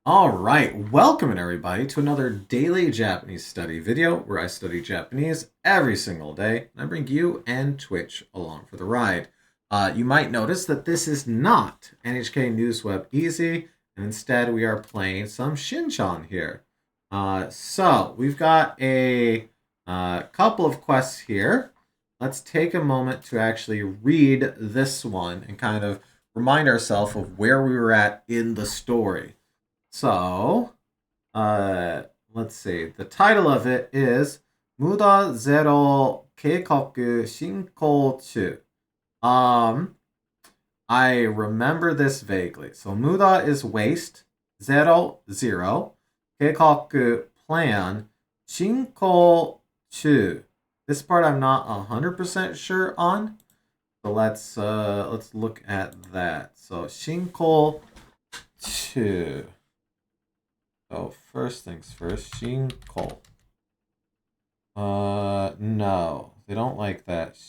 All right, welcome everybody to another daily Japanese study video where I study Japanese every single day and I bring you and Twitch along for the ride. You might notice that this is not NHK News Web Easy, and instead we are playing some Shin-Chan here. So we've got a couple of quests here. Let's take a moment to actually read this one and kind of remind ourselves of where we were at in the story. So, let's see. The title of it is Muda Zero Keikaku Shinko Chu. I remember this vaguely. So, Muda is waste, zero, zero, Keikaku, plan, Shinko Chu. This part I'm not 100% sure on. So let's look at that. So, Shinko Chu. So first things first, Shinko. No, they don't like that.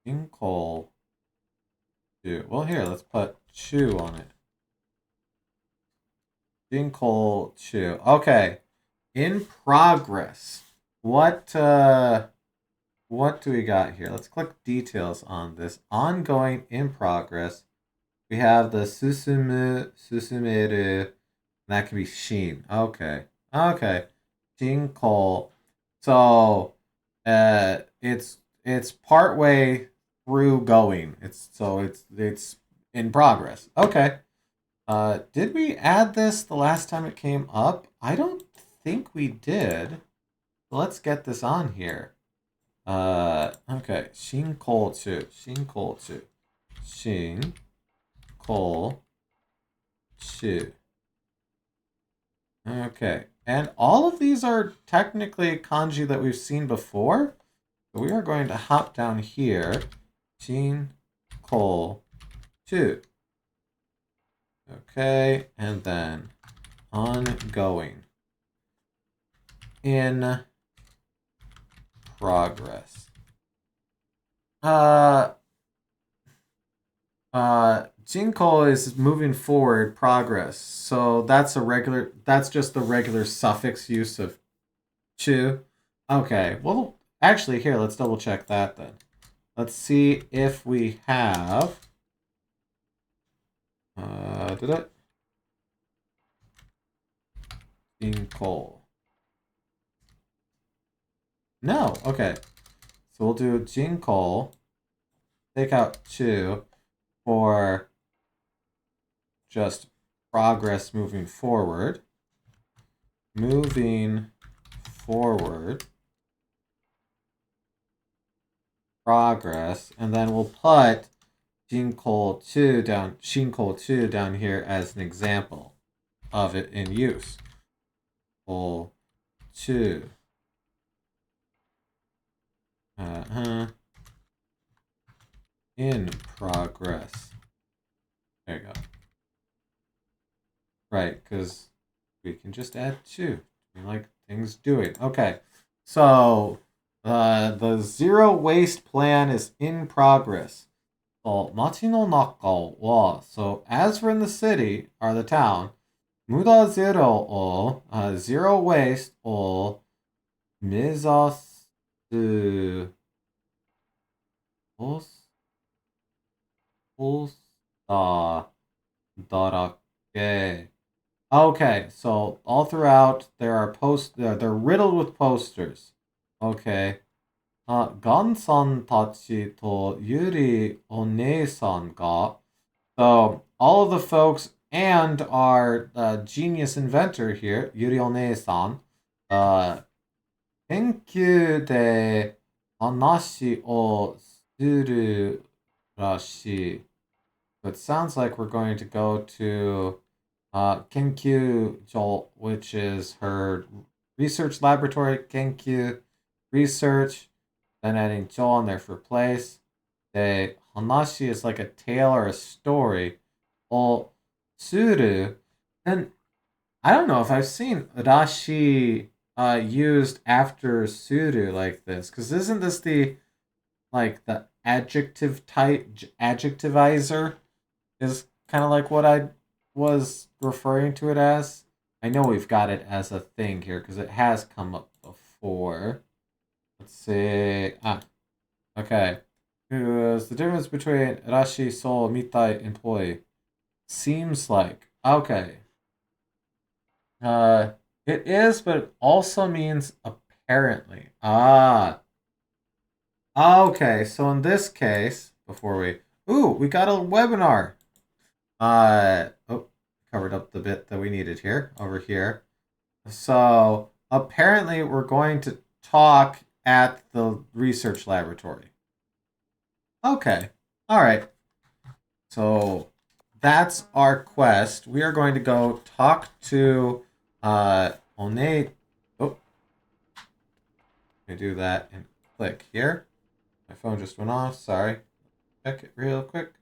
Shinko. Chu. Well, here, let's put Chu on it. Shinko Chu. Okay, in progress. What do we got here? Let's click details on this. Ongoing, in progress. We have the susumeru. That can be Shin. Okay. Okay. Shinko. So it's part way through going. It's in progress. Okay. Did we add this the last time it came up? I don't think we did. Let's get this on here. Okay. Shinkolchu. Shinkolchu. Shinkolchu. Okay. And all of these are technically kanji that we've seen before. So we are going to hop down here. Shin, Kol, Chu. Okay. And then ongoing. In progress. Jinko is moving forward, progress. So that's just the regular suffix use of chu. Okay, well, actually, here, let's double check that then. Let's see if we have. Did it? Jinko. No, okay. So we'll do Jinko, take out chu for just progress moving forward. Moving forward. Progress. And then we'll put Shinko 2 down here as an example of it in use. Kol 2. In progress. There you go. Right, because we can just add 2. Like things doing. Okay, so the zero waste plan is in progress. Machi no naka wa, so as we're in the city, or the town, muda zero o, zero waste o, mezasu, osa, darake. Okay, so all throughout there are they're riddled with posters. Okay. Gan-san tachi to Yuri One-san ga. So all of the folks and our genius inventor here, Yuri One-san, kenkyu de hanashi o suru rashi. So it sounds like we're going to go to Kenkyu Jolt, which is her research laboratory. Kenkyu research, then adding Jo on there for place. The Hanashi is like a tale or a story. Well, Suru, and I don't know if I've seen Rashi used after Suru like this, because isn't this the adjective type adjectivizer is kind of like what I was referring to it as. I know we've got it as a thing here because it has come up before. Let's see. Ah, okay. What's the difference between Rashi, Soul, Mitai, employee? Seems like. Okay. Uh, it is, but it also means apparently. Ah. Okay, so in this case, before we... Ooh, we got a webinar! Oh, covered up the bit that we needed here, over here. So, apparently we're going to talk at the research laboratory. Okay, alright. So, that's our quest. We are going to go talk to, One... Oh, let me do that and click here. My phone just went off, sorry. Check it real quick.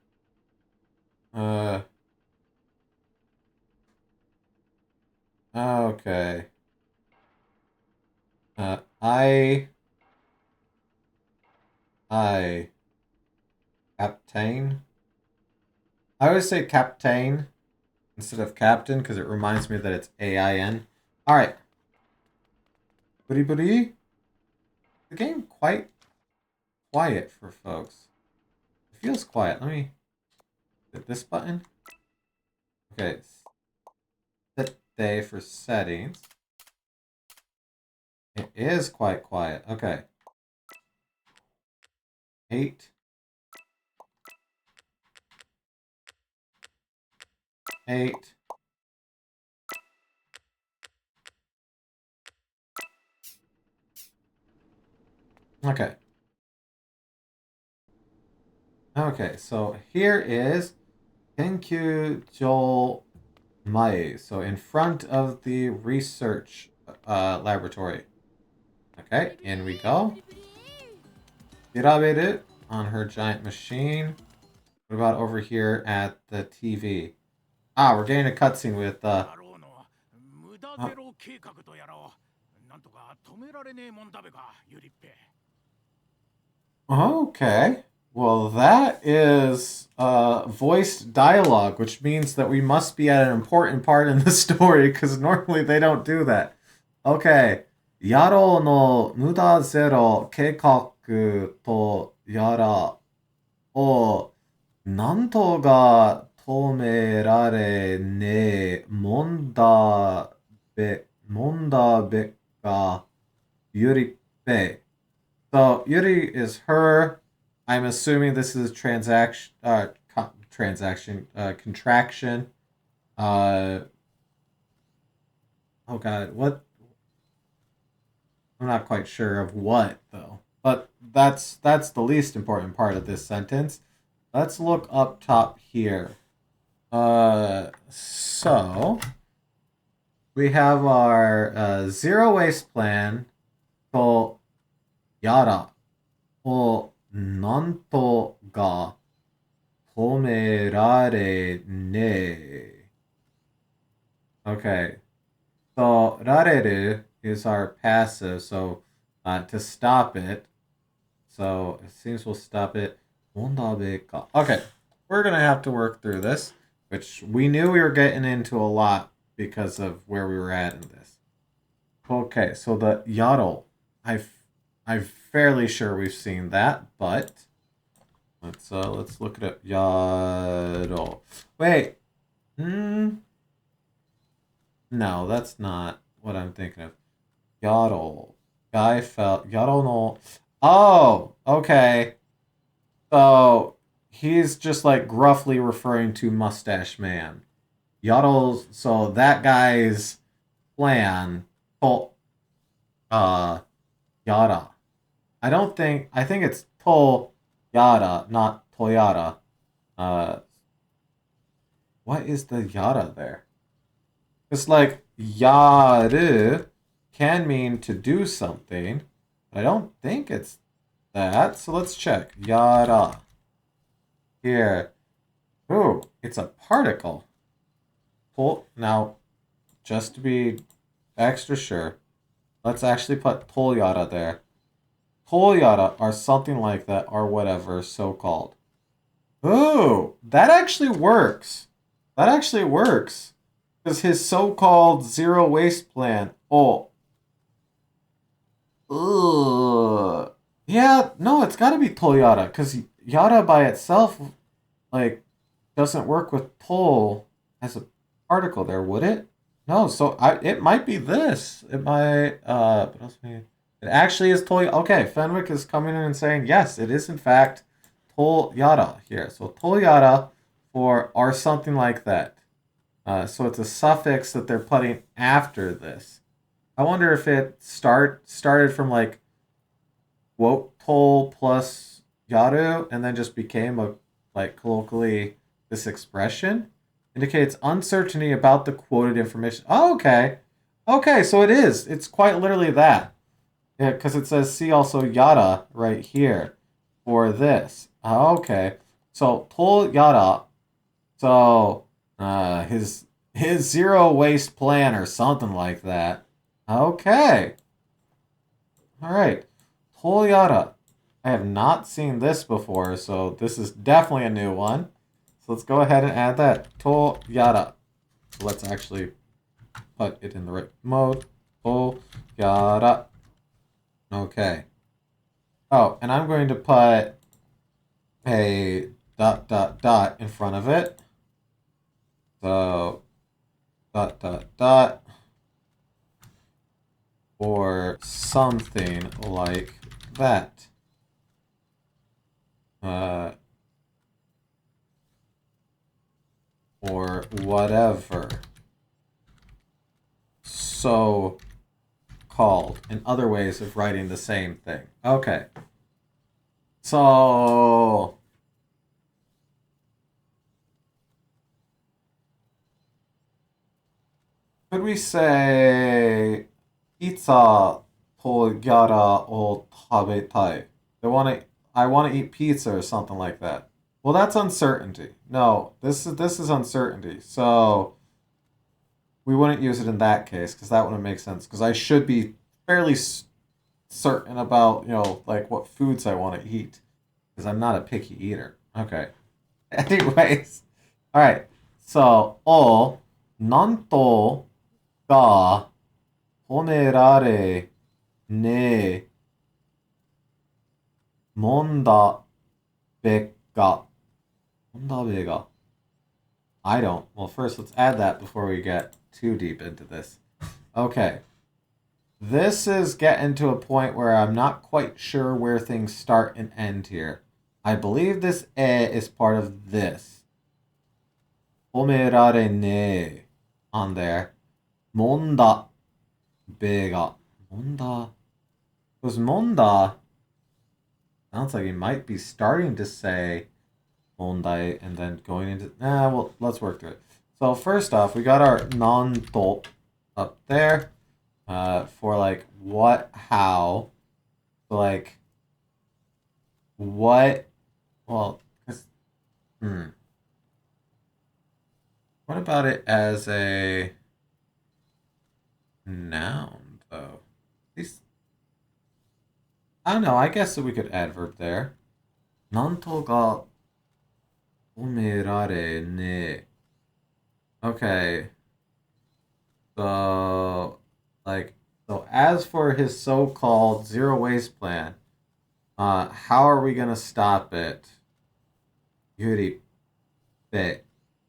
Okay. Uh, I, I, Captain. I always say Captain instead of Captain because it reminds me that it's AIN. All right. Buddy, buddy. The game quite quiet for folks. It feels quiet. Let me hit this button. Okay. Set day for settings. It is quite quiet. Okay. 8. 8. Okay. Okay, so here is Tenkyu Joel Mae. So in front of the research laboratory. Okay, in we go. Hiraberu on her giant machine. What about over here at the TV? Ah, we're getting a cutscene with okay. Well, that is voiced dialogue, which means that we must be at an important part in the story, because normally they don't do that. Okay. Yaro no muda zero keikaku to yara o nanto ga tomerare ne monda be ga yuripe. So Yuri is her. I'm assuming this is contraction. Uh, oh god, what? I'm not quite sure of what though. But that's the least important part of this sentence. Let's look up top here. So we have our zero waste plan called Yara. をなんとが止められねえ. Okay. So, られる is our passive, so to stop it. So, it seems we'll stop it. 問題か. Okay. We're going to have to work through this, which we knew we were getting into a lot because of where we were at in this. Okay, so the yaro. I'm fairly sure we've seen that, but let's look it up. Yaro. Wait. Hmm. No, that's not what I'm thinking of. Yaro. Guy felt Yaro no. Oh, okay. So he's just like gruffly referring to Mustache Man. Yaro. So that guy's plan. Oh, Yara. I think it's To Yara, not Toyara. Uh, what is the Yara there? It's like Yaru can mean to do something, but I don't think it's that. So let's check. Yara. Here. Ooh, it's a particle. Now, just to be extra sure, let's actually put Toyara there. Toyara or something like that or whatever, so called. Ooh, that actually works. That actually works. Because his so-called zero waste plan. Oh. Ugh. Yeah, no, it's gotta be Toyota. Because Yada by itself, like, doesn't work with toll as a particle there, would it? No, so it might be this. It might what else may it actually is toll. Okay, Fenwick is coming in and saying yes, it is in fact toll yada here. So toll yada for or something like that. So it's a suffix that they're putting after this. I wonder if it started from like quote toll plus yada and then just became a like colloquially this expression indicates uncertainty about the quoted information. Oh, okay. Okay, so it is. It's quite literally that. Yeah, because it says see also yada right here for this. Okay. So toll yada. So his zero waste plan or something like that. Okay. All right. Toll yada. I have not seen this before, so this is definitely a new one. So let's go ahead and add that. Toll yada. Let's actually put it in the right mode. Toll yada. Okay. Oh, and I'm going to put a dot dot dot in front of it. So dot dot dot or something like that. Or whatever. So called in other ways of writing the same thing. Okay. So could we say pizza togyara o tabetai? I want to eat pizza or something like that. Well, that's uncertainty. No, this is uncertainty. So we wouldn't use it in that case because that wouldn't make sense. Because I should be fairly certain about like what foods I want to eat because I'm not a picky eater. Okay. Anyways, all right. So o nanto ga honerare ne monda beka monda bega. I don't. Well, first let's add that before we get too deep into this. Okay. This is getting to a point where I'm not quite sure where things start and end here. I believe this e is part of this. Omerare ne on there. Monda bega. Monda. Because monda sounds like he might be starting to say mondai and then going into. Well, let's work through it. So first off, we got our nanto up there. For like what, how, so like what, well, what about it as a noun though? These, I don't know. I guess that we could adverb there. Nanto ga omerare ne. Okay. So like so as for his so-called zero waste plan, how are we gonna stop it? Yuri be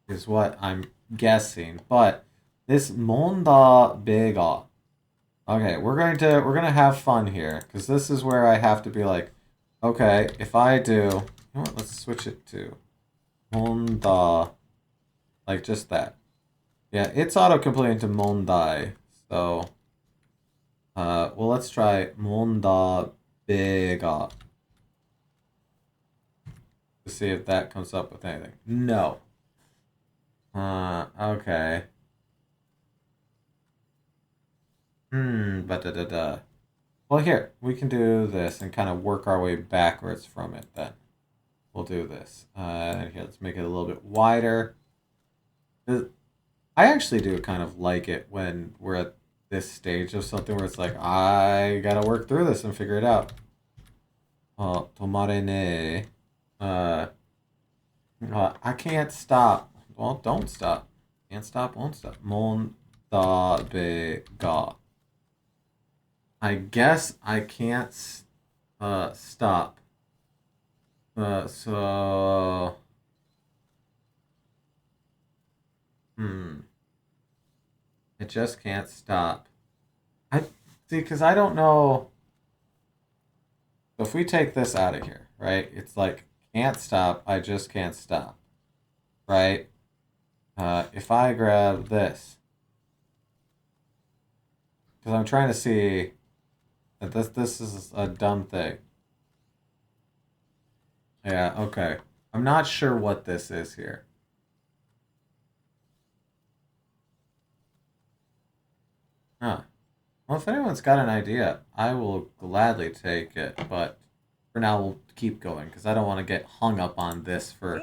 is what I'm guessing. But this monda bega. Okay, we're gonna have fun here because this is where I have to be like, okay, if I do, you know what? Let's switch it to monda, like just that. Yeah, it's auto-completing to mondai. So, well, let's try monda bega to see if that comes up with anything. No. Okay. But da da da. Well, here we can do this and kind of work our way backwards from it. Then we'll do this. Here, let's make it a little bit wider. I actually do kind of like it when we're at this stage of something where it's like I gotta work through this and figure it out. Tomare ne. I can't stop. Well, don't stop. Can't stop, won't stop. Mondabega. I guess I can't stop. So I just can't stop. I see, because I don't know. So if we take this out of here, right? It's like can't stop. I just can't stop, right? If I grab this, because I'm trying to see that this is a dumb thing. Yeah, okay. I'm not sure what this is here. Huh. Well, if anyone's got an idea, I will gladly take it. But for now, we'll keep going because I don't want to get hung up on this for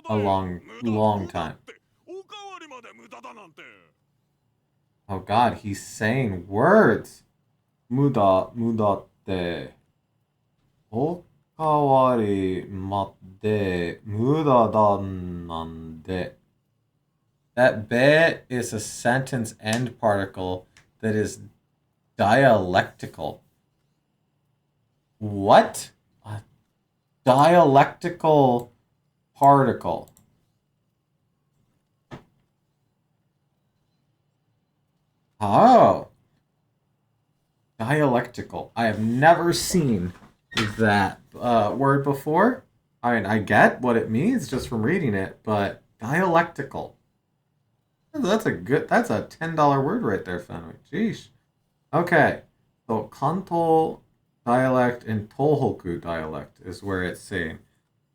a long, long time. Oh God, he's saying words. Muda, muda te. Okawari matte muda da nande. That be is a sentence end particle that is dialectical. What? A dialectical particle. Oh. Dialectical. I have never seen that word before. I mean, I get what it means just from reading it, but dialectical. That's a $10 word right there, Fenwick. Jeez. Okay. So Kanto dialect and Tohoku dialect is where it's saying.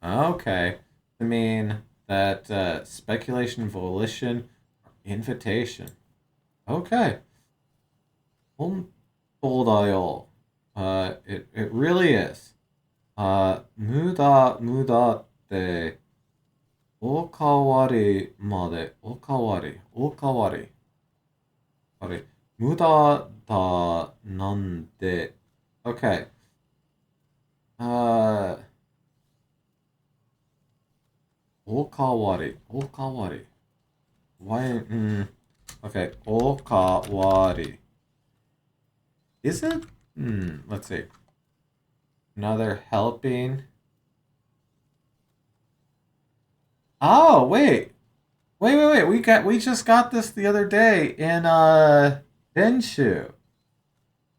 Okay. I mean that speculation, volition, invitation. Okay. Honto it really is. Mudaっておかわりまでおかわりあれ無駄だなんで okay uh おかわり why okay おかわり is it let's see another helping. Oh, wait. We just got this the other day in Denshu.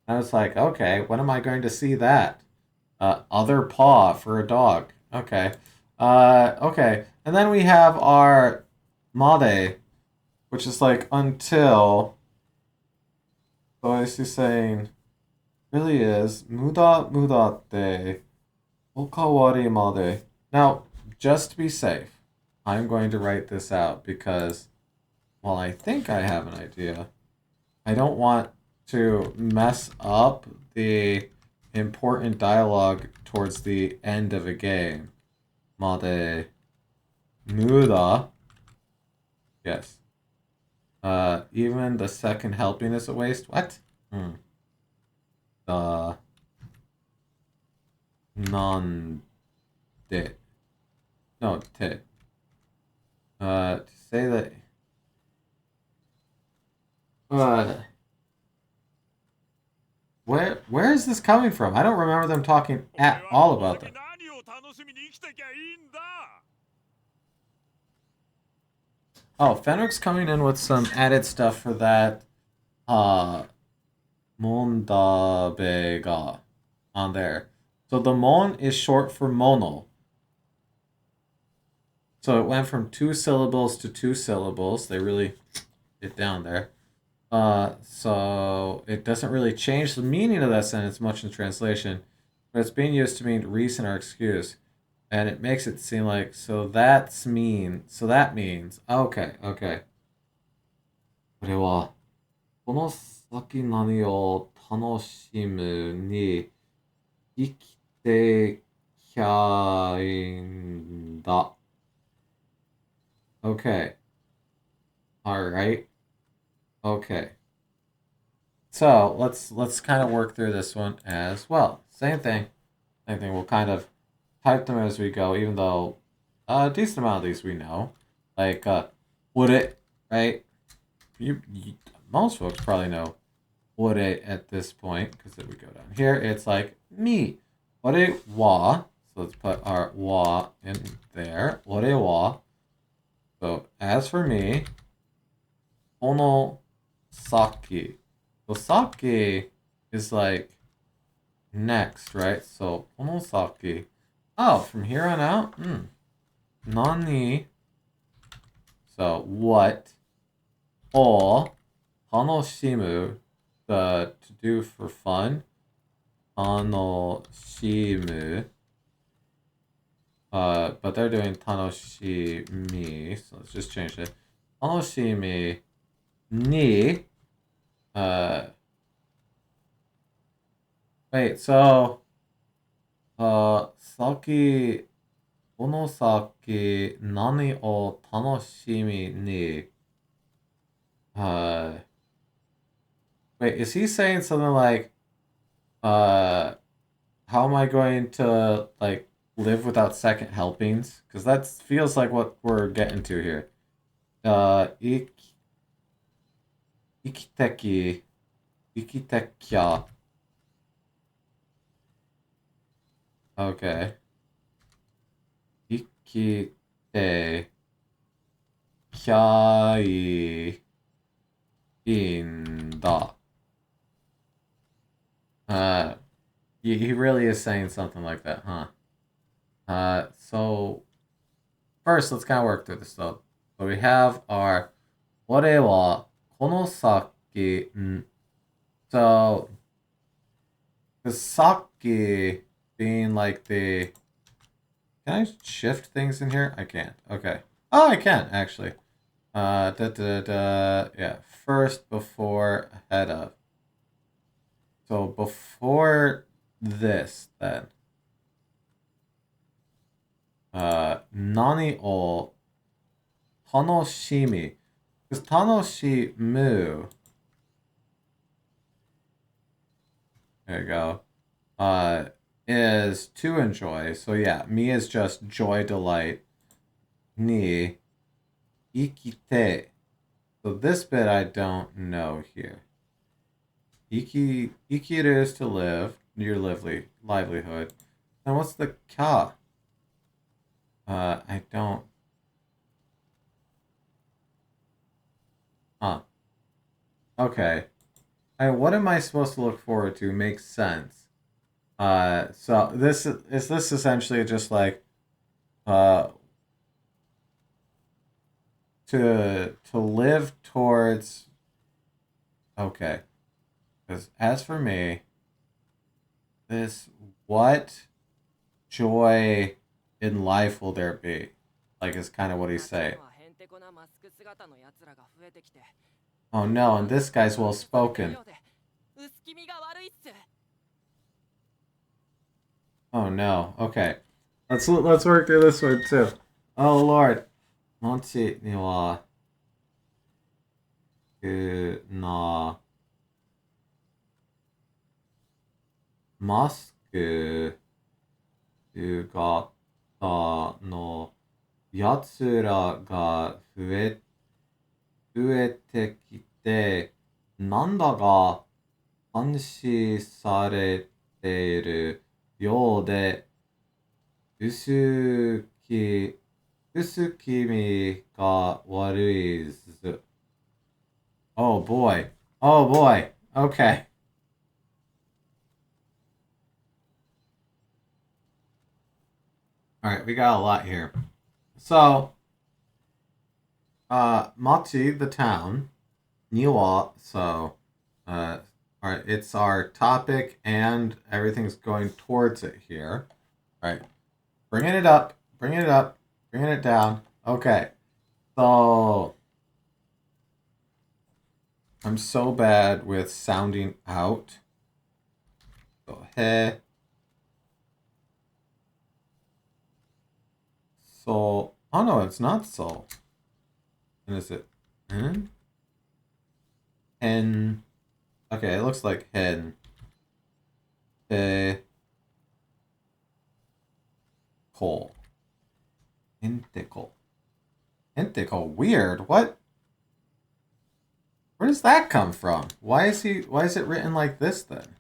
I was like, okay, when am I going to see that? Other paw for a dog. Okay. Okay. And then we have our Made, which is like until. So I see saying really is muda te okawari made. Now, just to be safe, I'm going to write this out because while I think I have an idea, I don't want to mess up the important dialogue towards the end of a game. Made muda. Yes. Even the second helping is a waste. What? Uh, non de. No, te. To say that. Uh, where is this coming from? I don't remember them talking at all about them. Oh, Fenwick's coming in with some added stuff for that Mondabega on there. So the mon is short for mono. So it went from 2 syllables to 2 syllables. They really get down there. So it doesn't really change the meaning of that sentence much in translation, but it's being used to mean reason or excuse. And it makes it seem like so that means okay. これはこの先何を楽しむに生きてきゃいんだ. Okay. All right. Okay. So let's kind of work through this one as well. Same thing. We'll kind of type them as we go, even though a decent amount of these we know. Like would it, right? Most folks probably know would it at this point, because if we go down here, it's like me. Ore wa. So let's put our wa in there. Ore wa. So as for me, kono saki. So saki is like next, right? So kono saki. Oh, from here on out? Nani. So what? O tanoshimu. The to do for fun. Tanoshimu. But they're doing tanoshimi, so let's just change it. Tanoshimi ni. Wait, so, saki, kono saki, nani o tanoshimi ni. Wait, is he saying something like, how am I going to, like, live without second helpings? Because that feels like what we're getting to here. Ikiteki, ikitekya. Okay. Ikite kyai inda. He really is saying something like that, huh? So first, let's kind of work through this stuff. So we have our ore wa konosaki. So the saki being like the. Can I shift things in here? I can't. Okay. Oh, I can actually. Yeah. First, before, ahead of. So before this, then. Nani o tanoshimi. Because tanoshimu. There you go. Is to enjoy. So yeah, me is just joy, delight. Ni ikite. So this bit I don't know here. Ikiru is to live, your livelihood. And what's the ka? I don't. Huh. Okay. What am I supposed to look forward to? Makes sense. So this is this essentially just like uh to live towards. Okay. Because as for me, this what joy in life will there be? Like is kind of what he's saying. Oh no, and this guy's well spoken. Oh no. Okay. Let's work through this one too. Oh Lord. Monchi ni wa na mask 型のやつらが増えてきて、なんだか監視されているようで、薄気味が悪いず。Oh boy. Oh boy. Okay. All right, we got a lot here. So, Machi, the town, Niwa, so, all right, it's our topic and everything's going towards it here. All right, bringing it up, bringing it up, bringing it down. Okay, so I'm so bad with sounding out. So, he. So, oh no, it's not so. And is it hen? Hen. Okay, it looks like hen. Coal. Integral. Intego. Weird. What? Where does that come from? Why is it written like this then?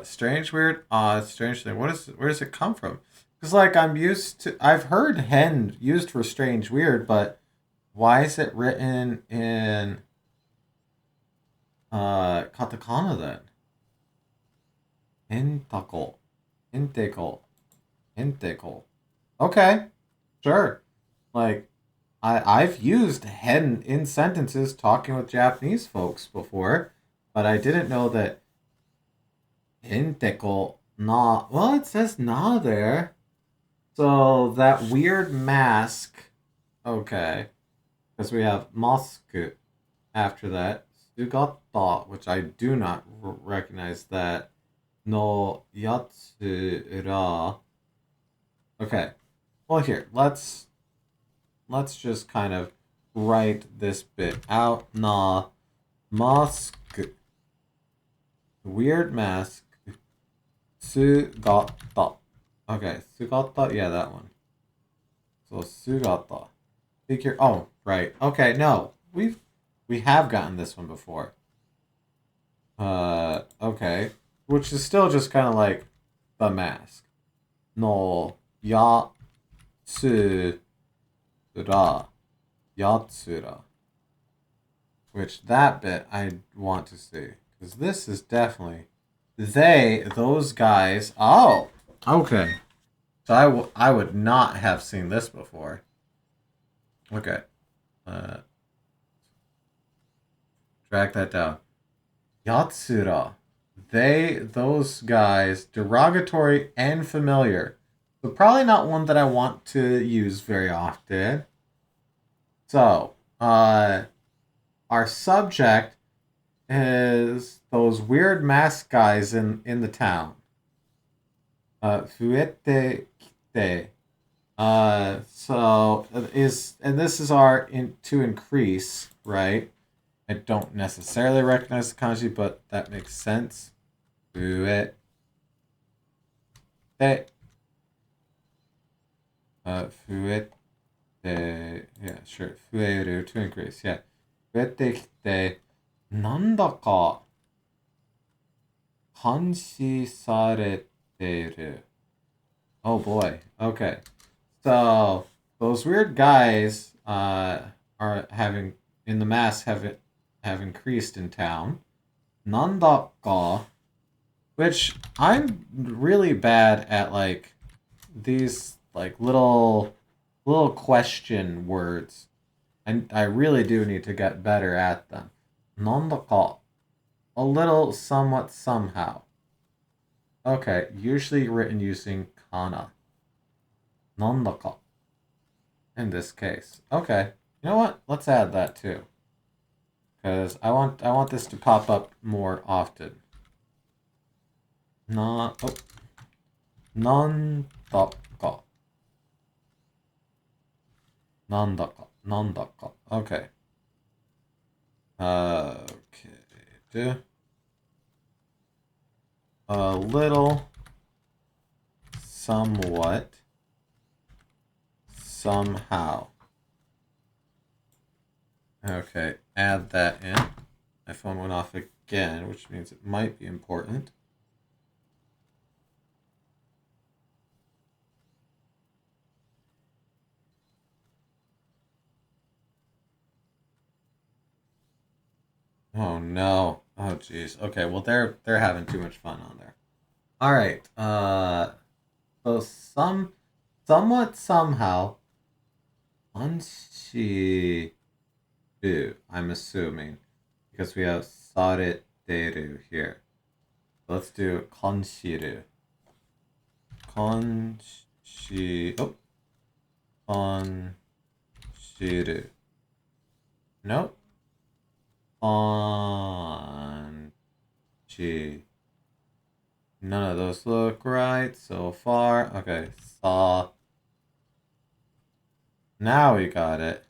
Strange, weird, odd, strange thing. Where does it come from? Because like I've heard hen used for strange, weird, but why is it written in katakana then? Intako, inteko, inteko. Okay, sure. Like I've used hen in sentences talking with Japanese folks before, but I didn't know that inteko na. Well, it says na there. So that weird mask. Okay, because we have mask after that. Sugata, which I do not recognize that. No yatsura. Okay. Well, here let's just kind of write this bit out. Na mask. Weird mask. Sugata. Okay, sugata. Yeah, that one. So sugata. Figure. Oh, right. Okay, no, we have gotten this one before. Okay, which is still just kind of like the mask. No yatsura, yatsura. Which that bit I want to see because this is definitely those guys. Oh, okay. So I would not have seen this before. Okay. Uh, Track that down. Yatsura. Those guys, derogatory and familiar. So probably not one that I want to use very often. So, our subject is those weird mask guys in the town. Fuete kite. So is and this is our to increase, right? I don't necessarily recognize the kanji, but that makes sense. Fuete. Fuete. Yeah, sure. Fueru to increase. Yeah. Fuete kite. なんだか監視されてる. Oh boy. Okay. So those weird guys are having in the mass have increased in town. Nandaka, which I'm really bad at like these like little question words. And I really do need to get better at them. Nandaka. A little somewhat somehow. Okay, usually written using kana. Nandaka. In this case. Okay. You know what? Let's add that too. Because I want this to pop up more often. Na oh. Nandaka. Nandaka. Nandaka. Okay. Okay. A little, somewhat, somehow. Okay, add that in. My phone went off again, which means it might be important. Oh no. Oh jeez. Okay, well they're having too much fun on there. All right. So somewhat somehow Anshi do, I'm assuming. Because we have sareteru here. Let's do konshiru. Oh. Konshiru. Nope. Konchi. None of those look right so far. Okay, saw. Now we got it.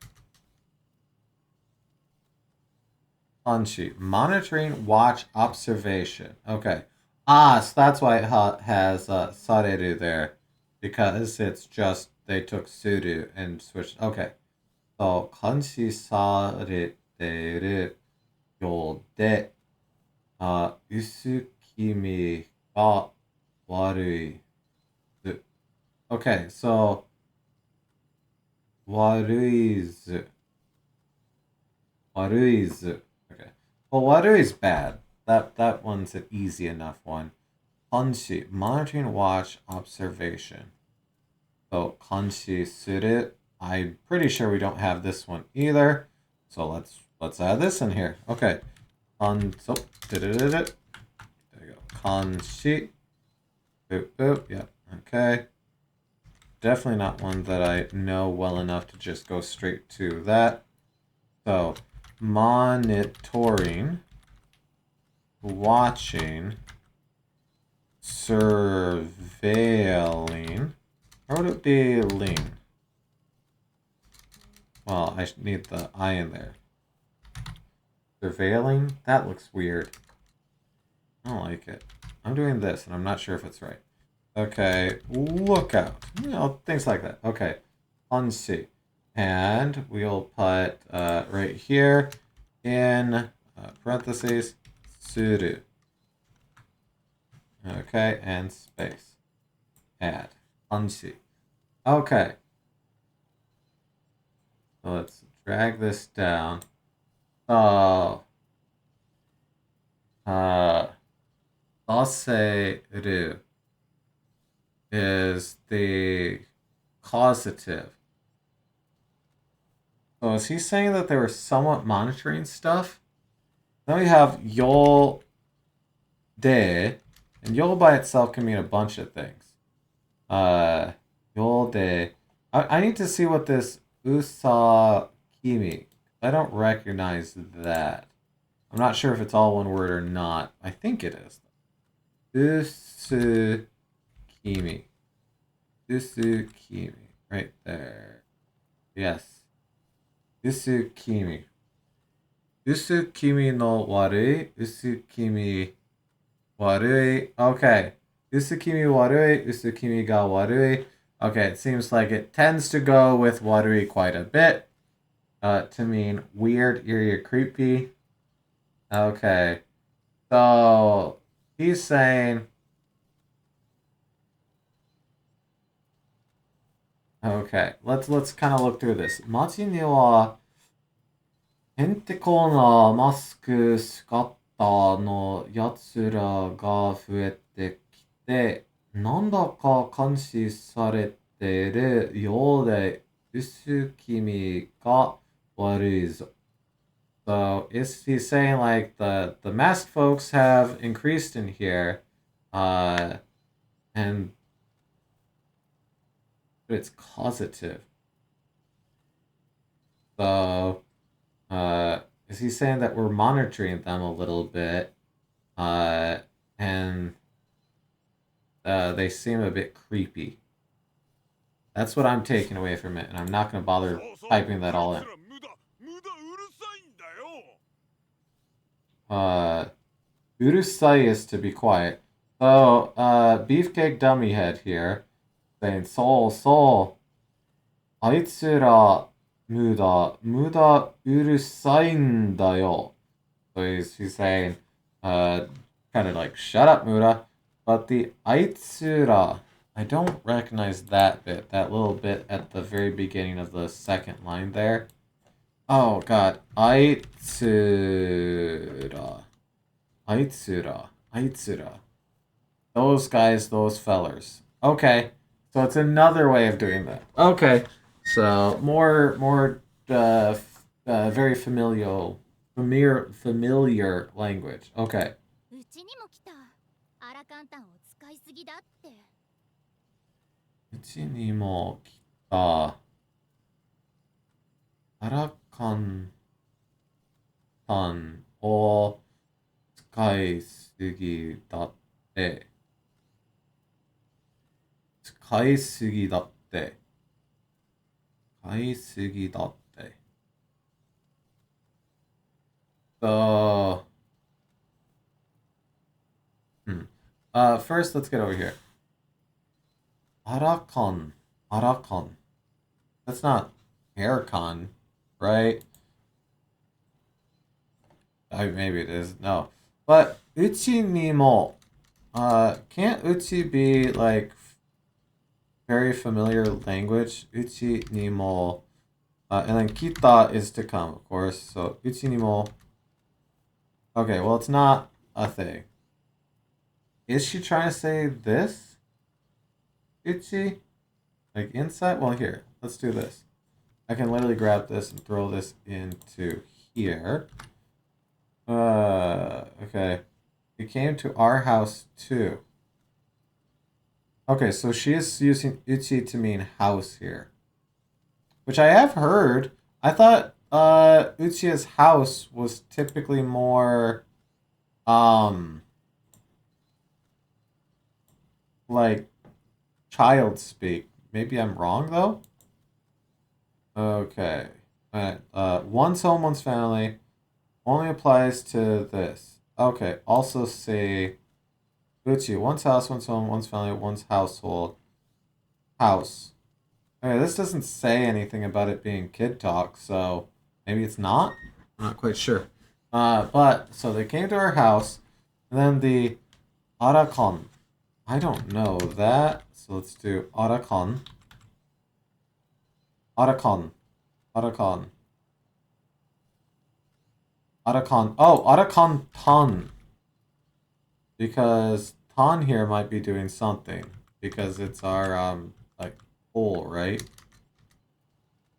Anshi. Monitoring, watch, observation. Okay. So that's why it has sareru there. Because it's just they took suru and switched. Okay. So, 監視されてるようで、薄気味が悪い。Okay, so, 悪いず。悪いず. Okay. Well, 悪い is bad. That one's an easy enough one. 監視, monitoring, watch, observation. So, 監視する. I'm pretty sure we don't have this one either. So let's add this in here. Okay. So, there you go. 監視. Boop, boop. Yep. Okay. Definitely not one that I know well enough to just go straight to that. So, monitoring, watching, surveilling. Or would it be lean? Well, I need the I in there. Surveilling? That looks weird. I don't like it. I'm doing this, and I'm not sure if it's right. Okay, lookout. You know, things like that. Okay, unsee. And we'll put right here in parentheses, suru. Okay, and space. Add. Unsee. Okay. So let's drag this down. Oh. Aseru is the causative. So is he saying that they were somewhat monitoring stuff? Then we have yol de, and yol by itself can mean a bunch of things. Yol de. I need to see what this usakimi. I don't recognize that. I'm not sure if it's all one word or not. I think it is. Usukimi. Usukimi. Right there. Yes. Usukimi. Usukimi no warui. Usukimi warui. Okay. Usukimi warui. Usukimi ga warui. Okay, it seems like it tends to go with warui quite a bit. To mean weird, eerie, or creepy. Okay. So he's saying, okay, let's kind of look through this. 街にはへんてこなマスク姿のやつらが増えてきて、なんだか監視されてるようで薄気味が悪いぞ. So is he saying like the masked folks have increased in here, and it's causative. So is he saying that we're monitoring them a little bit, and they seem a bit creepy? That's what I'm taking away from it, and I'm not going to bother typing that all in. Urusai is to be quiet. So, Beefcake Dummy Head here, saying, Soul, あいつら、無駄うるさいんだよ. So he's saying, kind of like, shut up, Muda. But the あいつら, I don't recognize that bit, that little bit at the very beginning of the second line there. Oh, God. あいつら. Aitsura. Those guys, those fellers. Okay. So it's another way of doing that. Okay. So more very familiar language. Okay. うちにも来た。アラカンタンを使いすぎだって。うちにも来た。アラカンタンを使いすぎだって。使いすぎだって。使いすぎだって。So, first let's get over here. Arakan. That's not haircon, right? Maybe it is. No. But uchi ni mo. Can't uchi be like very familiar language? Uchi ni mo. And then kita is to come, of course. So uchi ni mo. Okay, well, it's not a thing. Is she trying to say this? Uchi? Like inside? Well, here. Let's do this. I can literally grab this and throw this into here. Okay. It came to our house too. Okay, so she is using uchi to mean house here. Which I have heard. I thought Uchiha's house was typically more um like child speak. Maybe I'm wrong though? Okay. Alright. One's home, one's family. Only applies to this. Okay. Also say Uchi, one's house, one's home, one's family, one's household. House. Okay, this doesn't say anything about it being kid talk, so maybe it's not? I'm not quite sure. But, so they came to our house, and then the Arakon. I don't know that, so let's do Arakon. Arakon. Arakon. Arakon. Oh, Arakon Ton. Because Ton here might be doing something. Because it's our, like, pole, right?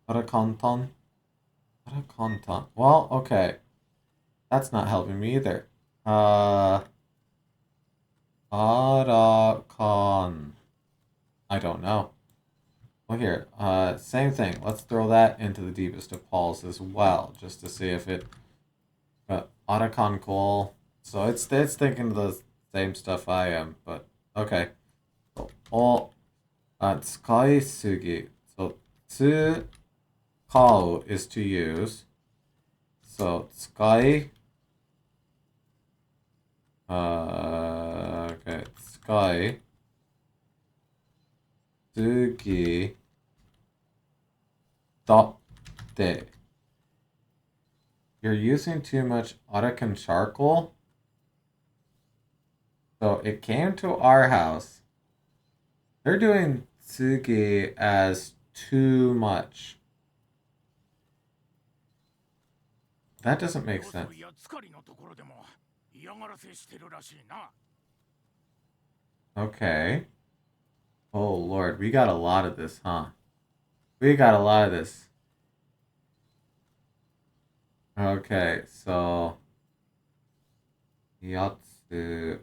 Arakon Ton. Arakon Ton. Well, okay. That's not helping me either. Arakon. I don't know. Well, here. Same thing. Let's throw that into the deepest of Pauls as well, just to see if it. Arakon Cole. So it's thinking the same stuff I am, but okay. So all. Tsukai sugi. So tsu kau is to use. So tsukai. Okay. Tsukai. Sugi. Datte. You're using too much Arakan charcoal. So it came to our house. They're doing tsugi as too much. That doesn't make sense. Okay. Oh Lord, we got a lot of this, huh? We got a lot of this. Okay, so Yatsu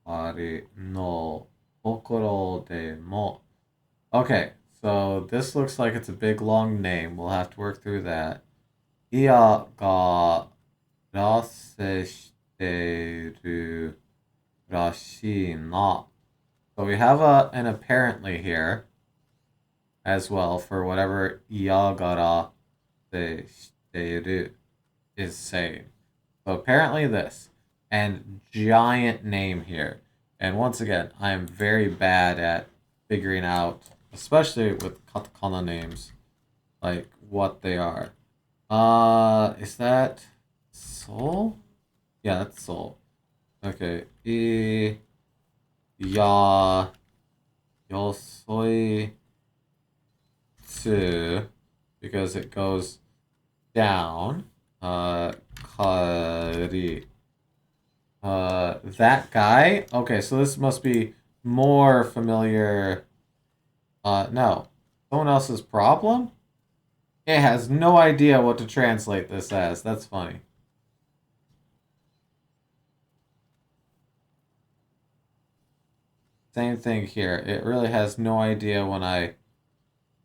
ari no kokoro de mo. Okay, so this looks like it's a big long name. We'll have to work through that. Iya ga rase shiteru rashii na. So we have an apparently here as well for whatever iya ga rase shiteru is saying. So apparently this. And giant name here. And once again, I am very bad at figuring out, especially with katakana names, like what they are. Is that soul? Yeah, that's soul. Okay. Ya yosoi tsu, because it goes down. Kari. That guy? Okay, so this must be more familiar. No. Someone else's problem? It has no idea what to translate this as. That's funny. Same thing here. It really has no idea when I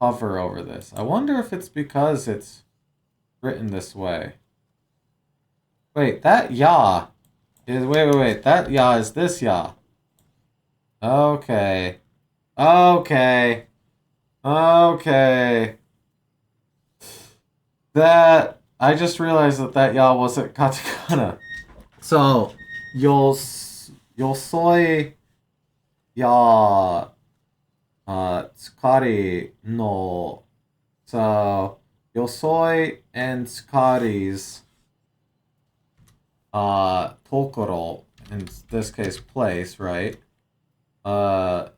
hover over this. I wonder if it's because it's written this way. Wait, that ya is. Wait. That ya is this ya. Okay. Okay. Okay. That. I just realized that ya wasn't katakana. So, yosoi ya tsukari no So Yosoi and Tsukari's Tokoro, in this case place, right? Uh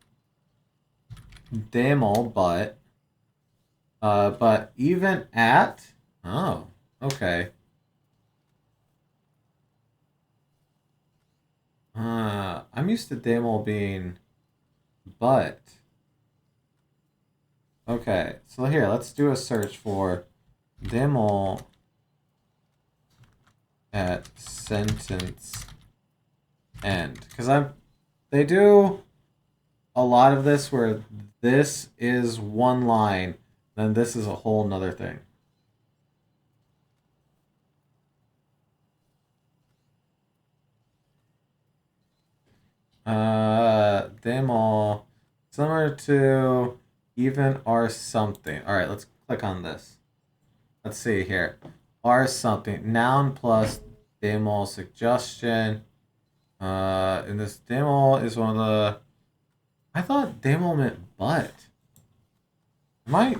Demo, but even at oh, okay. I'm used to demo being but. Okay, so here, let's do a search for demo at sentence end. Because they do a lot of this where this is one line, then this is a whole nother thing. Demo, similar to even or something. All right, let's click on this. Let's see here. Or something. Noun plus demo suggestion. And this demo is one of the. I thought demo meant but. Am I?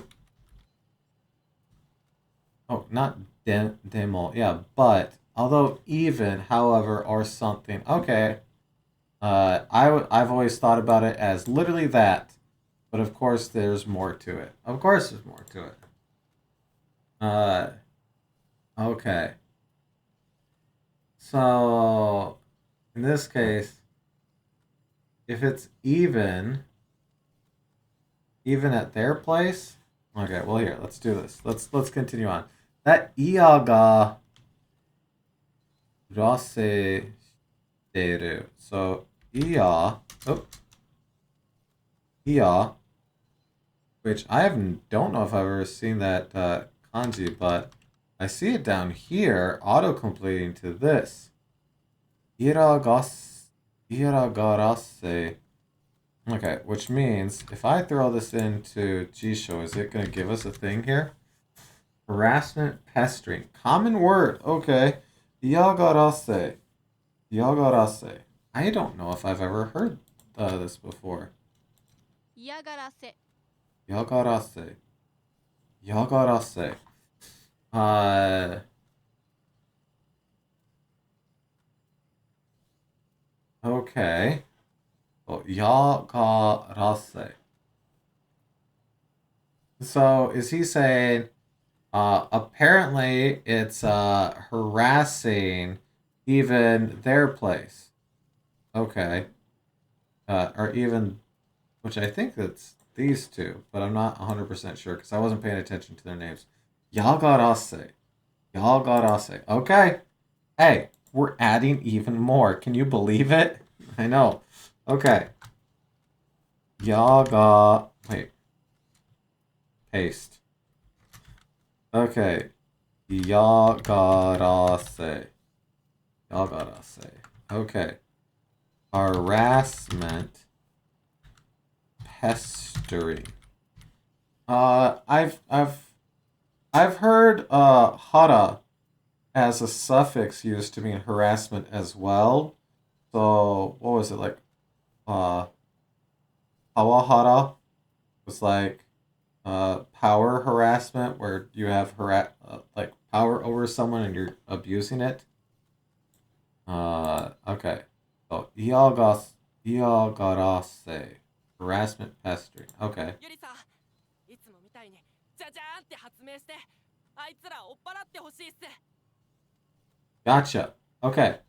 Oh, not demo. Yeah, but. Although even, however, or something. Okay. I've always thought about it as literally that, but of course there's more to it. Of course there's more to it. Uh, okay. So in this case, if it's even at their place. Okay, well here, let's do this. Let's continue on. That iaga rase deru. So ia, which don't know if I've ever seen that kanji, but I see it down here, auto completing to this. Iragarase. Okay, which means if I throw this into Jisho, is it going to give us a thing here? Harassment, pestering. Common word. Okay. Yagarase. Yagarase. I don't know if I've ever heard this before. 嫌がらせ Yagarase. Yagarase. Uh, okay. Oh, yagarase. So is he saying apparently it's harassing even their place. Okay. Or even which I think that's these two, but I'm not 100% sure because I wasn't paying attention to their names. Yagarase. Yagarase. Okay. Hey, we're adding even more. Can you believe it? I know. Okay. Yaga. Wait. Paste. Okay. Yagarase. Yagarase. Okay. Harassment. Pestering. I've heard hara as a suffix used to mean harassment as well. So what was it like? Uh, Hawahara was like power harassment, where you have like power over someone and you're abusing it. Okay. So iagarase, harassment, pestering. Okay. ゆりさんいつもみたいにじゃじゃーんって発明してあいつら追っ払ってほしいっす Gotcha. Okay.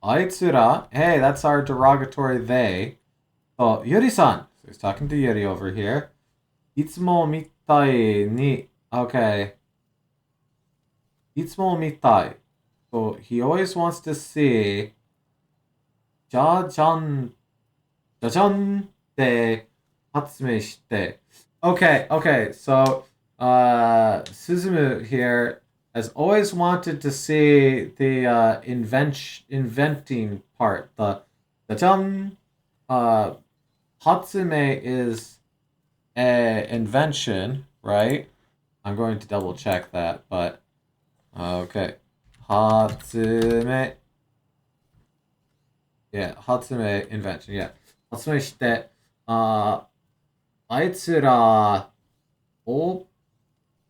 Aitsura. Hey, that's our derogatory they. Oh, Yuri-san. So he's talking to Yuri over here. Itsumo mitai ni. Okay. Itsumo mitai. So he always wants to see. Jajan. Jajan de hatsume shite. Okay. So, Suzumu here has always wanted to see the inventing part. The jajan. Hatsume is a invention, right? I'm going to double check that, but okay. Hatsume. Yeah, Hatsume invention. Yeah. Hatsume shite. あいつらおっ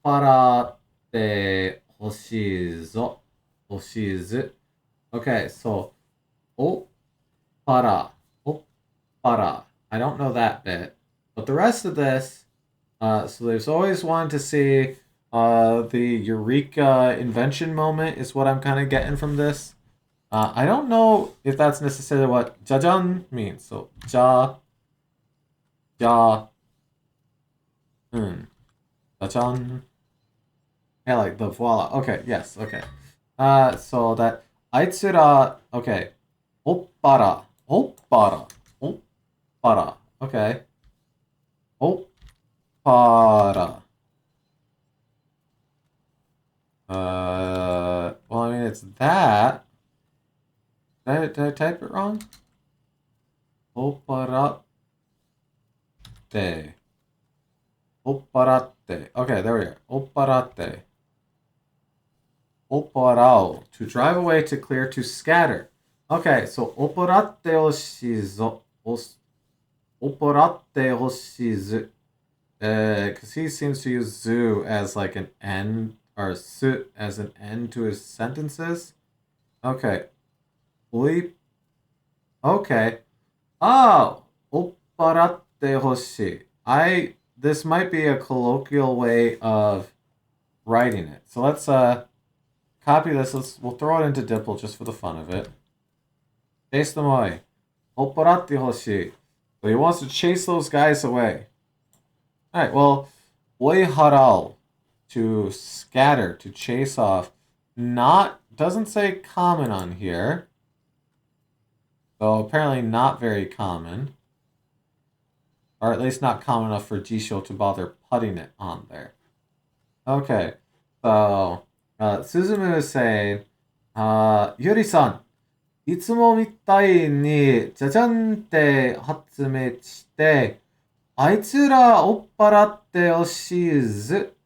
ぱらってほしいぞ。欲しいず。Okay, so おっぱら。おっぱら. I don't know that bit. But the rest of this, so there's always wanted to see the Eureka invention moment is what I'm kind of getting from this. I don't know if that's necessarily what jajan means. So ja, ja, jajan. Yeah, like the voila. Okay, yes, okay. So that aitsura. Okay, oppara, oppara, oppara. Okay, oppara. Well, I mean, it's that. Did I type it wrong? Opparate. Opparate. Okay, there we are. Opparate. Opparao. To drive away, to clear, to scatter. Okay, so opparate oshizo. Opparate hoshizu. Because he seems to use zu as like an end, or su as an end to his sentences. Okay. Oi. Okay. Oh, opparatte hoshi. This might be a colloquial way of writing it. So let's copy this. We'll throw it into Dipple just for the fun of it. Chase them away. Opparatte hoshi. So he wants to chase those guys away. Alright, well, oiharal, to scatter, to chase off. Doesn't say common on here. So apparently not very common. Or at least not common enough for Jisho to bother putting it on there. Okay, so Suzumu is saying, Yuri-san, いつもみたいにじゃじゃんって発明して、あいつら追っ払ってほしいず。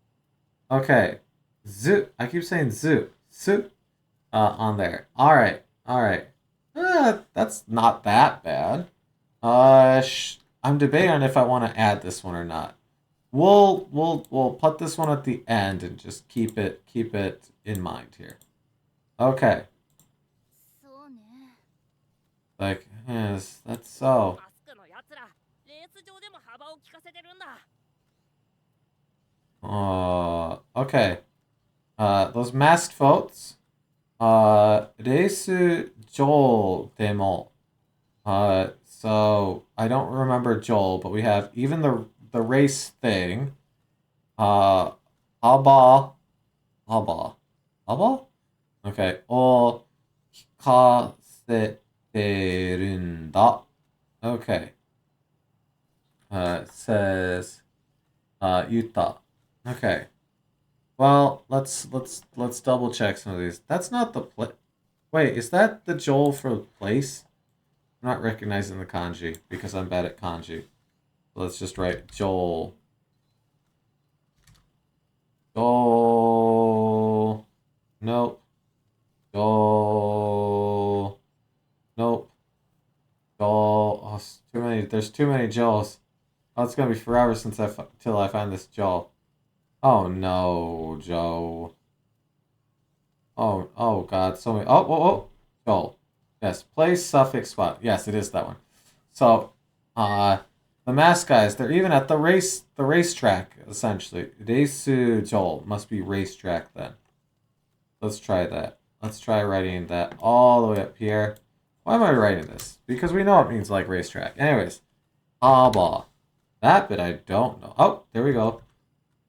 Okay, zu. I keep saying zu. Su. On there. Alright, alright. That's not that bad. I'm debating on if I want to add this one or not. We'll put this one at the end and just keep it in mind here. Okay. そうね。 Like, yes, that's so. マスクのやつらレース場でも幅を利かせてるんだ。 Okay. Those masked folks. Reisu Joel demo. So I don't remember Joel, but we have even the race thing. Aba. Okay. O hikaseterunda. Okay. It says Utah. Okay. Well, let's double check some of these. That's not the place. Wait, is that the Joel for place? I'm not recognizing the kanji because I'm bad at kanji. Let's just write Joel. Joel. Nope. Joel. Nope. Joel. Oh, too many. There's too many Joels. Oh, it's gonna be forever till I find this Joel. Oh no, Joe. Oh God, so many. Oh, Joel. Yes, place, suffix, spot. Yes, it is that one. So, the mask guys, they're even at the racetrack, essentially. Reisu Joel must be racetrack then. Let's try that. Let's try writing that all the way up here. Why am I writing this? Because we know it means like racetrack. Anyways, Aba. That bit I don't know. Oh, there we go.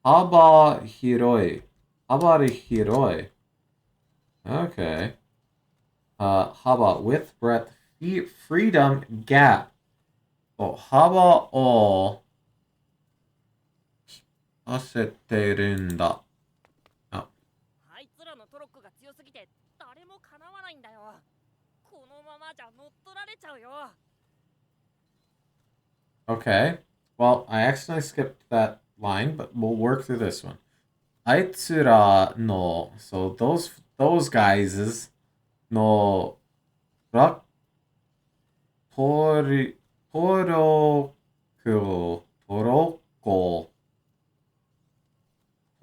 Aba Hiroi. Aba Hiroi. Okay. Haba with breadth, freedom, gap. Oh, Haba o aseterunda. Oh. あいつらのトロッコが強すぎて誰もかなわないんだよ。このままじゃ乗っ取られちゃうよ。 Okay. Well, I accidentally skipped that line, but we'll work through this one. Aitsura no. So those guys no rak poroko poroko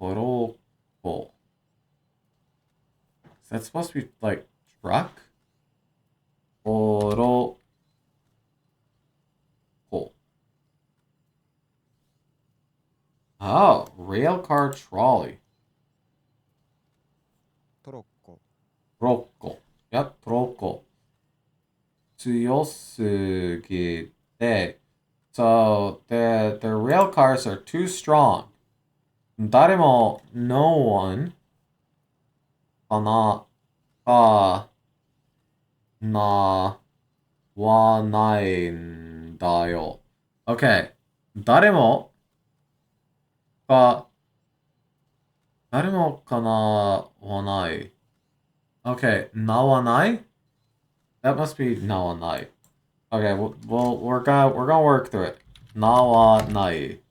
Toroko. Is that supposed to be like truck? Toroko. Oh, rail car trolley. トロッコ Troko. Yep, troko. 強すぎて. So the rail cars are too strong. 誰も no one かなかなはないんだよ. Okay. 誰もかなはない. Okay, なはない? That must be なはない. Okay, we're gonna work through it. なはない.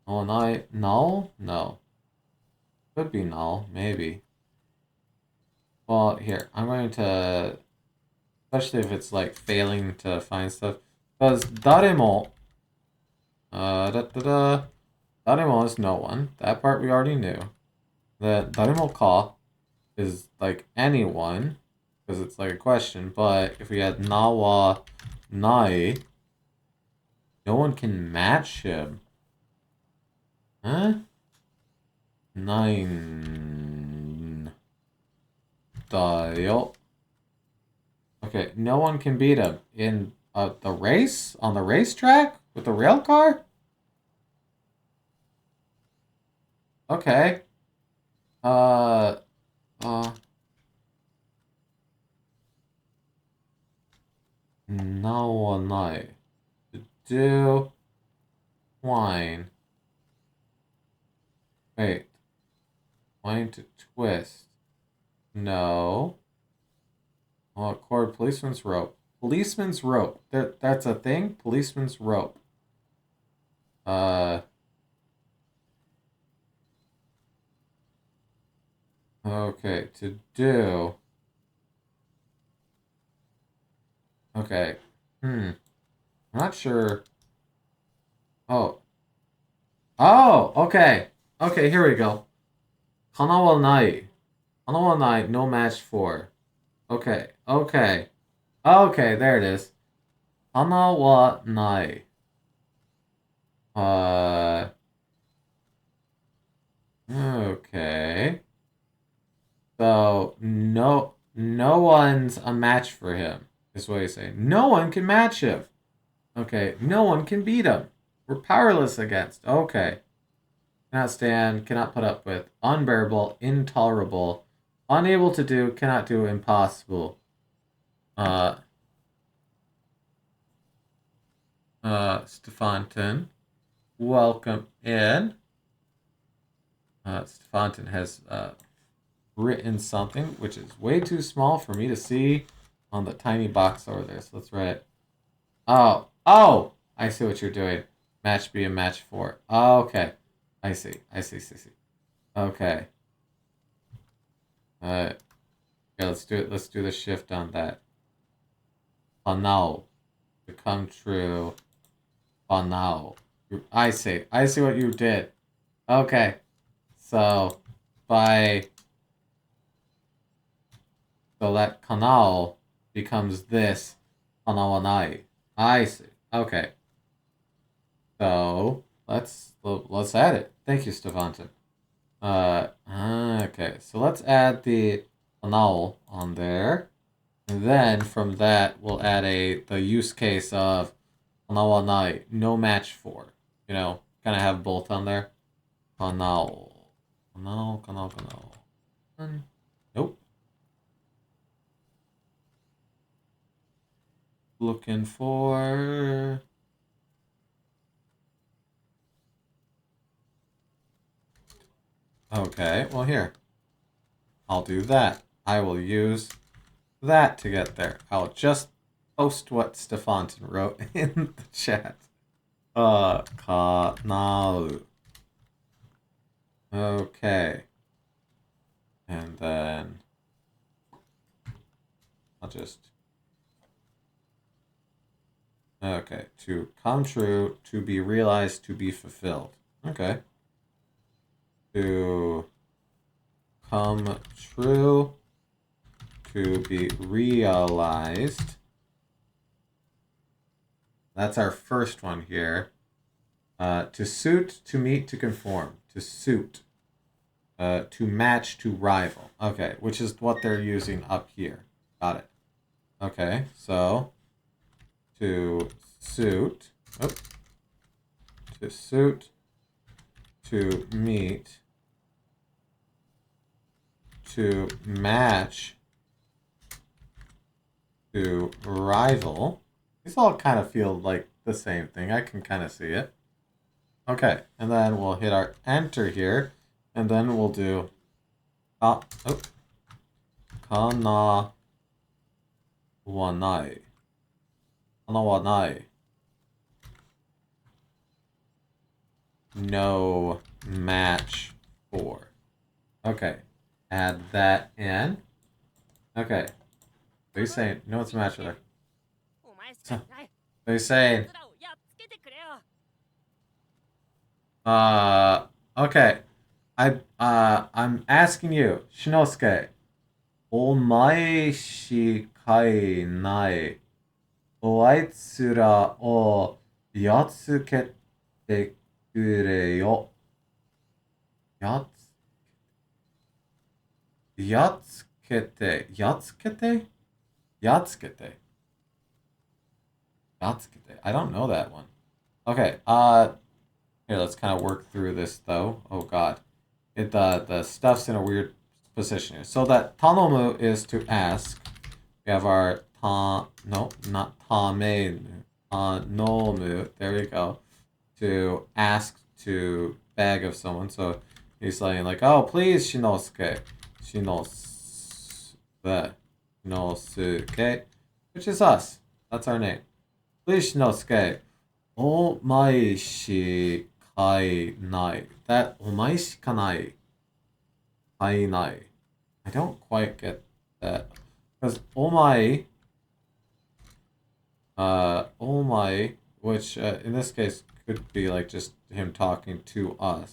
なはない. No? No. Could be null, maybe. Well, here, I'm going to, especially if it's like failing to find stuff, because daremo, daremo is no one. That part we already knew. The daremo ka is like anyone, because it's like a question, but if we had nawa nai, no one can match him. Huh? 9 だよ. Okay, no one can beat him in the race on the racetrack with the rail car. Okay. Uh. No one night to do wine. Wait. Wine to twist. No. Oh, cord policeman's rope. Policeman's rope. That's a thing? Policeman's rope. Okay, to do. Okay. I'm not sure. Oh. Oh, okay. Okay, here we go. Kanawa Nai. Kanawa Nai, no match for. Okay, okay. Okay, there it is. Kanawa Nai. Okay. So no one's a match for him, is what he's saying. No one can match him. Okay, no one can beat him. We're powerless against. Okay. Cannot stand, cannot put up with, unbearable, intolerable, unable to do, cannot do, impossible. Stefanton, welcome in. Stefanton has written something which is way too small for me to see on the tiny box over there. So let's write it. Oh, I see what you're doing. Match B and match 4. Oh, okay. I see. Okay. Yeah, let's do it. Let's do the shift on that. Now. Become true. Now. I see what you did. Okay. So, so that kanal becomes this kanawanai. I see. Okay. So, let's add it. Thank you, Stefanton. Okay. So let's add the kanal on there. And then from that, we'll add the use case of kanawanai, no match for. You know, kind of have both on there. Kanal. Nope. Looking for. Okay, well, here. I'll do that. I will use that to get there. I'll just post what Stefanton wrote in the chat. Kanal. Okay. And then I'll just. Okay. To come true, to be realized, to be fulfilled. Okay. to come true, to be realized. That's our first one here. To suit, to meet, to conform. To suit. To match, to rival. Okay, which is what they're using up here. Got it. Okay, so to suit. Oh, to suit. To meet. To match. To rival. These all kind of feel like the same thing. I can kind of see it. Okay, and then we'll hit our enter here, and then we'll do kana wa nai. Kana wa nai. No match for. Okay, add that in. Okay, what are you saying? No, it's a match for there. お前しかいない What are you saying? 奴らをやっつけてくれよ Okay. I'm asking you, Shinosuke. Omae shikai nai. Oaitsura o yatsukete kure yo. Yatsukete. Yatsukete? Yatsukete. Yatsukete. I don't know that one. Okay, here, let's kind of work through this, though. Oh, God. The stuff's in a weird position here. So that tanomu is to ask. We have our no, not tamenu. Nomu. There we go. To ask, to beg of someone. So he's saying, like, oh, please, Shinosuke. Shinosuke. Which is us. That's our name. Please, Shinosuke. Omae shikai nai. That omae shikanai. Kai nai. I don't quite get that. Because omae, which in this case could be like just him talking to us.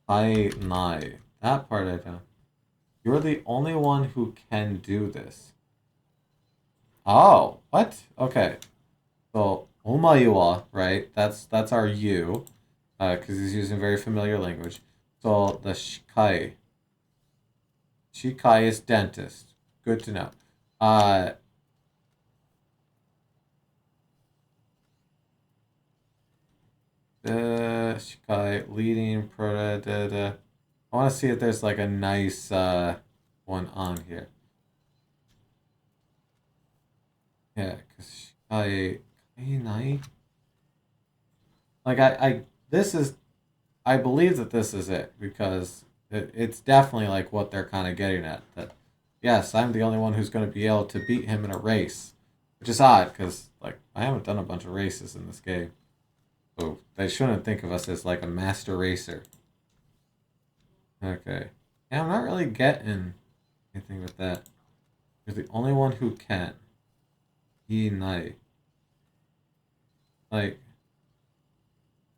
Kai nai. That part I don't. You're the only one who can do this. Oh, what? Okay. So Omayuwa, right? That's our you, because he's using very familiar language. So the shikai. Shikai is dentist. Good to know. Shikai leading I want to see if there's like a nice one on here. Yeah, because Shikai. Like this is, I believe that this is it because it's definitely like what they're kind of getting at. That yes, I'm the only one who's going to be able to beat him in a race, which is odd because like I haven't done a bunch of races in this game, so they shouldn't think of us as like a master racer. Okay, yeah, I'm not really getting anything with that. You're the only one who can. Inai. Like,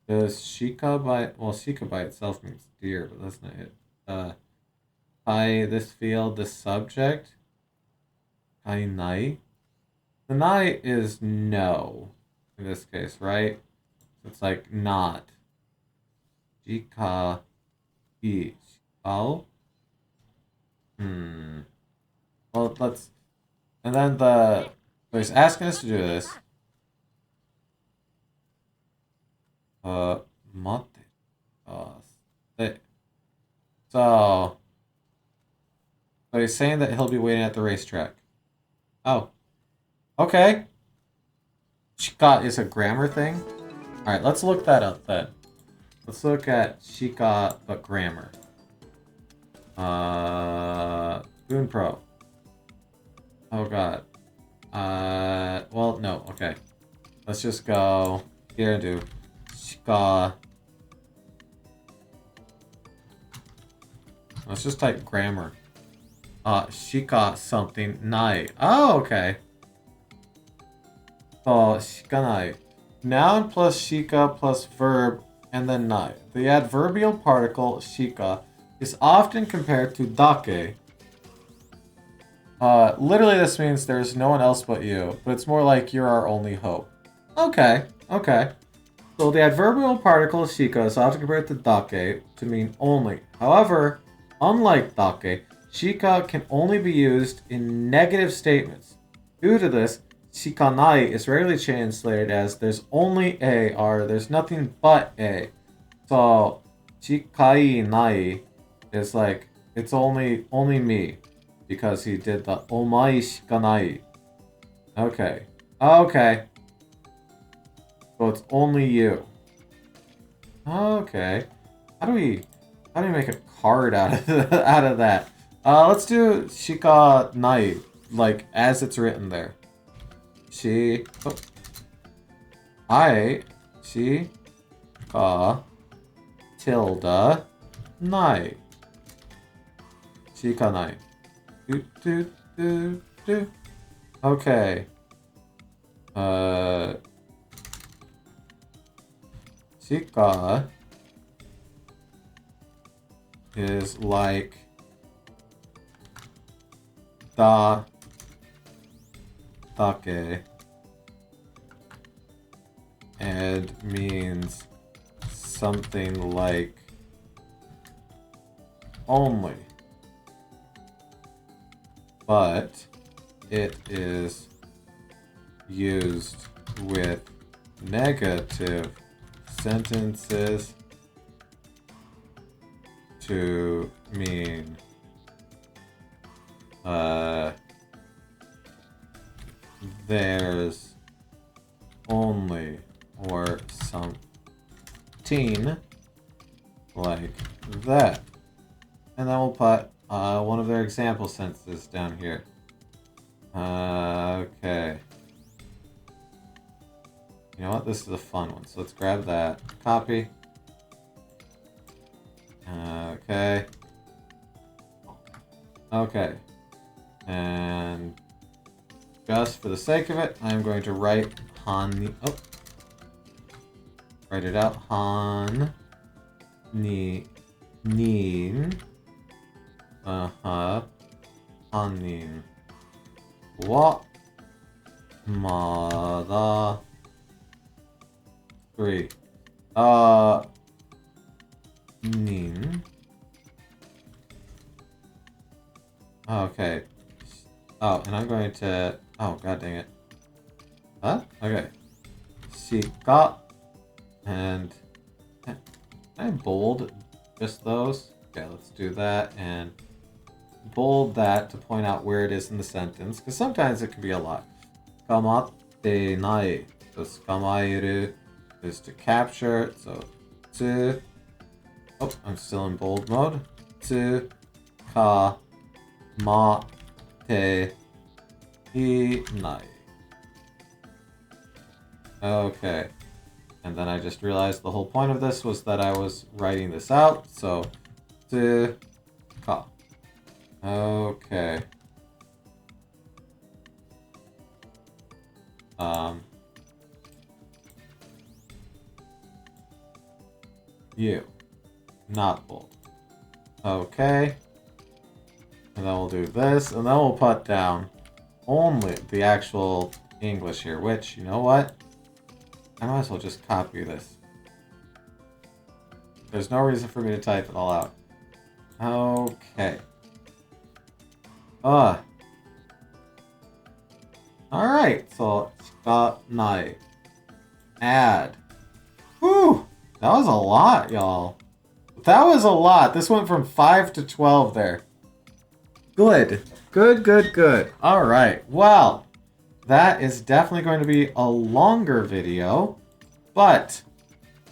does Shika Shika by itself means deer, but that's not it. This field, this subject. Kai nai. The nai is no in this case, right? So it's like not. Jika i. Shikao? Well, let's. And then so he's asking us to do this. Mate. So he's saying that he'll be waiting at the racetrack. Oh. Okay. Shika is a grammar thing? Alright, let's look that up then. Let's look at Shika but grammar. Boon Pro. Oh god. Well, no, okay. Let's just go here and do Shika. Let's just type grammar. Shika something nai. Oh, okay. Oh, shikanai. Noun plus shika plus verb and then nai. The adverbial particle shika is often compared to dake. Literally this means there's no one else but you, but it's more like you're our only hope. Okay, okay. So the adverbial particle shika is often compared to dake to mean only. However, unlike dake, shika can only be used in negative statements. Due to this, shikanai is rarely translated as there's only a or there's nothing but a. So shikai nai is like it's only me because he did the omai shikanai. Okay. Okay. So it's only you. Okay. How do we make a card out of that? Let's do shika nai like as it's written there. She ka tilde nai. Shika nai. Do. Okay. Shika is like dake and means something like only, but it is used with negative sentences to mean there's only or something like that. And then we'll put one of their example sentences down here. Okay. You know what? This is a fun one. So let's grab that. Copy. Okay. Okay. And just for the sake of it, I'm going to write Han. Oh. Write it out. Han. Neen. Hanin. Wa. Mada. 3. Nin. Okay. Oh, and I'm going to... Oh, god dang it. Huh? Okay. Shika. And... Can I bold just those? Okay, let's do that. And bold that to point out where it is in the sentence. Because sometimes it can be a lot. Kamatte nai. So, tsukamairu is to capture. So, tsu... Oh, I'm still in bold mode. Tsu... Ka... Ma... Te... Nai. Okay. And then I just realized the whole point of this was that I was writing this out. So, tsu... Ka. Okay. You. Not bold. Okay. And then we'll do this, and then we'll put down only the actual English here, which, you know what? I might as well just copy this. There's no reason for me to type it all out. Okay. Alright, so nai. Add. Whew! That was a lot, y'all. That was a lot. This went from 5 to 12 there. Good. Good. Alright, well, that is definitely going to be a longer video, but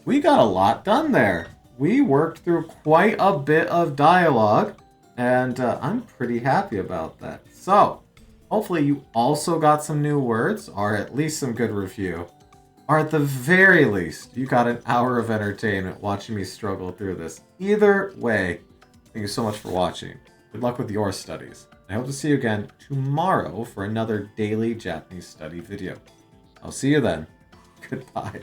we got a lot done there. We worked through quite a bit of dialogue, and I'm pretty happy about that. So, hopefully you also got some new words, or at least some good review. Or at the very least, you got an hour of entertainment watching me struggle through this. Either way, thank you so much for watching. Good luck with your studies. I hope to see you again tomorrow for another daily Japanese study video. I'll see you then. Goodbye.